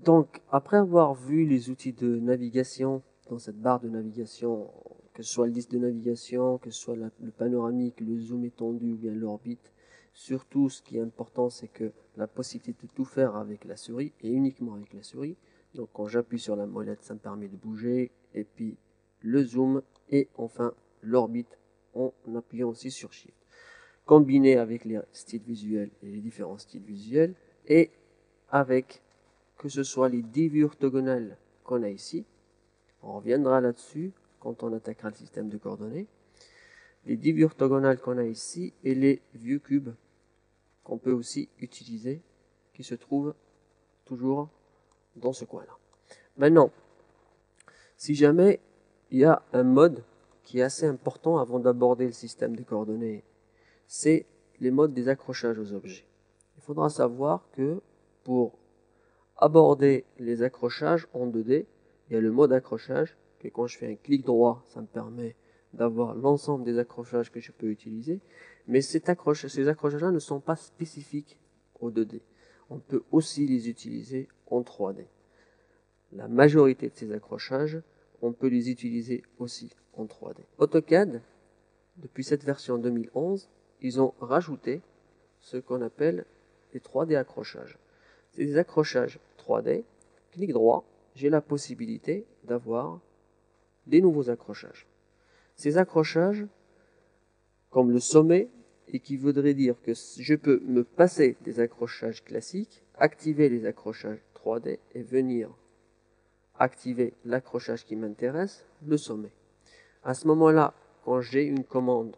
Donc, après avoir vu les outils de navigation dans cette barre de navigation, que ce soit le disque de navigation, que ce soit le panoramique, le zoom étendu ou bien l'orbite, surtout ce qui est important, c'est que la possibilité de tout faire avec la souris et uniquement avec la souris. Donc, quand j'appuie sur la molette, ça me permet de bouger, et puis le zoom et enfin l'orbite en appuyant aussi sur Shift. Combiné avec les styles visuels et les différents styles visuels et avec que ce soit les 10 vues orthogonales qu'on a ici, on reviendra là-dessus quand on attaquera le système de coordonnées, les 10 vues orthogonales qu'on a ici et les vues cubes qu'on peut aussi utiliser, qui se trouvent toujours dans ce coin-là. Maintenant, si jamais il y a un mode qui est assez important avant d'aborder le système de coordonnées, c'est les modes des accrochages aux objets. Il faudra savoir que pour aborder les accrochages en 2D, il y a le mode accrochage, que quand je fais un clic droit, ça me permet d'avoir l'ensemble des accrochages que je peux utiliser, mais ces accrochages-là ne sont pas spécifiques au 2D. On peut aussi les utiliser en 3D. La majorité de ces accrochages, on peut les utiliser aussi en 3D. AutoCAD, depuis cette version 2011, ils ont rajouté ce qu'on appelle les 3D accrochages. C'est des accrochages 3D, clic droit, j'ai la possibilité d'avoir des nouveaux accrochages. Ces accrochages, comme le sommet, et qui voudrait dire que je peux me passer des accrochages classiques, activer les accrochages 3D et venir activer l'accrochage qui m'intéresse, le sommet. À ce moment-là, quand j'ai une commande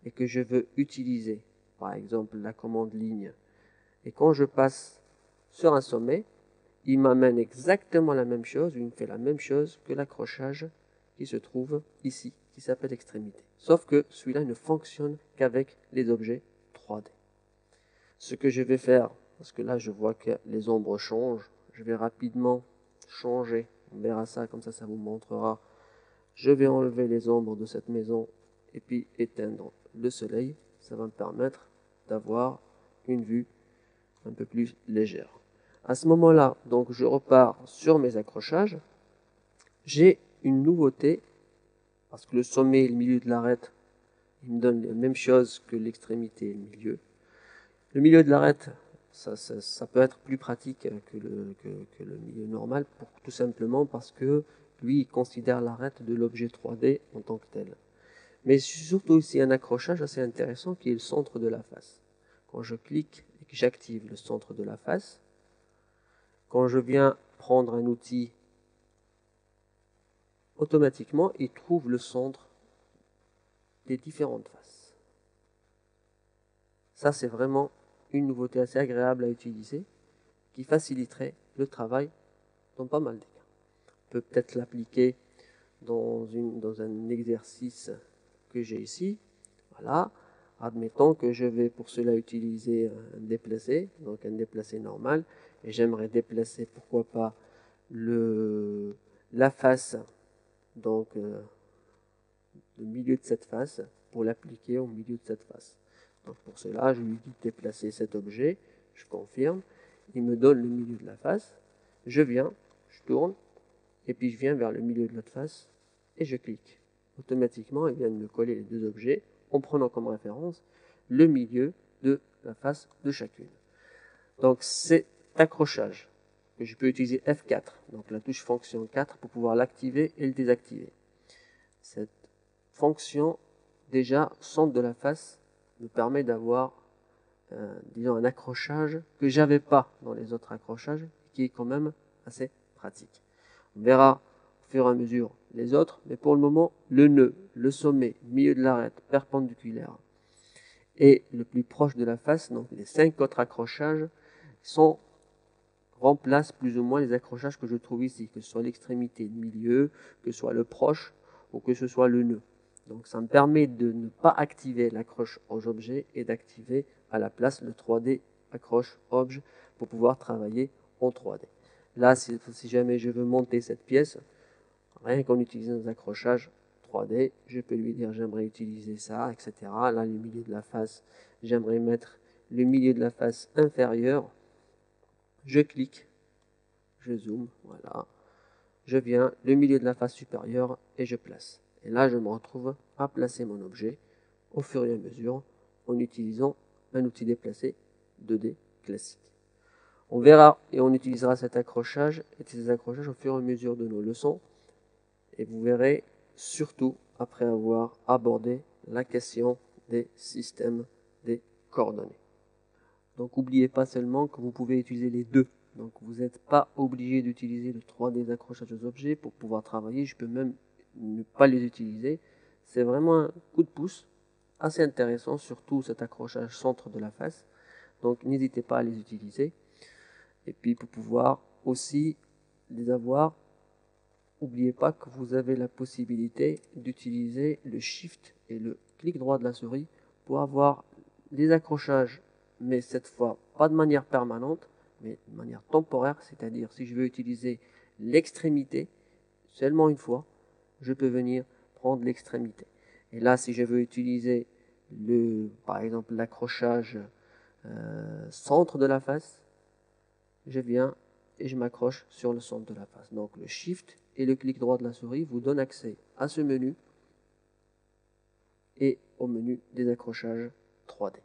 et que je veux utiliser, par exemple la commande ligne, et quand je passe sur un sommet, il m'amène exactement la même chose, il me fait la même chose que l'accrochage qui se trouve ici, qui s'appelle extrémité. Sauf que celui-là ne fonctionne qu'avec les objets 3D. Ce que je vais faire, parce que là je vois que les ombres changent, je vais rapidement changer, on verra ça, comme ça vous montrera. Je vais enlever les ombres de cette maison et puis éteindre le soleil. Ça va me permettre d'avoir une vue un peu plus légère. À ce moment-là, donc je repars sur mes accrochages. J'ai une nouveauté, parce que le sommet et le milieu de l'arête, il me donne la même chose que l'extrémité et le milieu. Le milieu de l'arête, ça peut être plus pratique que le milieu normal, tout simplement parce que lui, il considère l'arête de l'objet 3D en tant que tel. Mais surtout ici un accrochage assez intéressant qui est le centre de la face. Quand je clique et que j'active le centre de la face, quand je viens prendre un outil, automatiquement, il trouve le centre des différentes faces. Ça, c'est vraiment une nouveauté assez agréable à utiliser qui faciliterait le travail dans pas mal de cas. On peut peut-être l'appliquer dans un exercice que j'ai ici. Voilà. Admettons que je vais pour cela utiliser un déplacé, donc un déplacé normal, et j'aimerais déplacer, pourquoi pas, la face, donc le milieu de cette face, pour l'appliquer au milieu de cette face. Donc pour cela, je lui dis de déplacer cet objet, je confirme, il me donne le milieu de la face, je viens, je tourne, et puis je viens vers le milieu de l'autre face, et je clique. Automatiquement, il vient de me coller les deux objets, en prenant comme référence le milieu de la face de chacune. Donc cet accrochage, que je peux utiliser F4, donc la touche fonction 4, pour pouvoir l'activer et le désactiver. Cette fonction, déjà, centre de la face, me permet d'avoir, disons, un accrochage que j'avais pas dans les autres accrochages, qui est quand même assez pratique. On verra au fur et à mesure les autres, mais pour le moment, le nœud, le sommet, milieu de l'arête, perpendiculaire, et le plus proche de la face, donc les 5 autres accrochages, remplacent plus ou moins les accrochages que je trouve ici, que ce soit l'extrémité de milieu, que ce soit le proche, ou que ce soit le nœud. Donc ça me permet de ne pas activer l'accroche aux objets et d'activer à la place le 3D accroche objet pour pouvoir travailler en 3D. Là, si jamais je veux monter cette pièce, rien qu'en utilisant des accrochages 3D, je peux lui dire j'aimerais utiliser ça, etc. Là, le milieu de la face, j'aimerais mettre le milieu de la face inférieur. Je clique je zoome, voilà. Je viens le milieu de la face supérieure et je place. Et là, je me retrouve à placer mon objet au fur et à mesure en utilisant un outil déplacé 2D classique. On verra et on utilisera cet accrochage et ces accrochages au fur et à mesure de nos leçons. Et vous verrez surtout après avoir abordé la question des systèmes des coordonnées. Donc n'oubliez pas seulement que vous pouvez utiliser les deux. Donc vous n'êtes pas obligé d'utiliser le 3D accrochage aux objets pour pouvoir travailler. Je peux même ne pas les utiliser. C'est vraiment un coup de pouce assez intéressant, surtout cet accrochage centre de la face. Donc n'hésitez pas à les utiliser. Et puis pour pouvoir aussi les avoir, n'oubliez pas que vous avez la possibilité d'utiliser le Shift et le clic droit de la souris pour avoir des accrochages, mais cette fois pas de manière permanente, mais de manière temporaire, c'est-à-dire si je veux utiliser l'extrémité seulement une fois, je peux venir prendre l'extrémité. Et là, si je veux utiliser par exemple l'accrochage centre de la face, je viens et je m'accroche sur le centre de la face. Donc le Shift et le clic droit de la souris vous donnent accès à ce menu et au menu des accrochages 3D.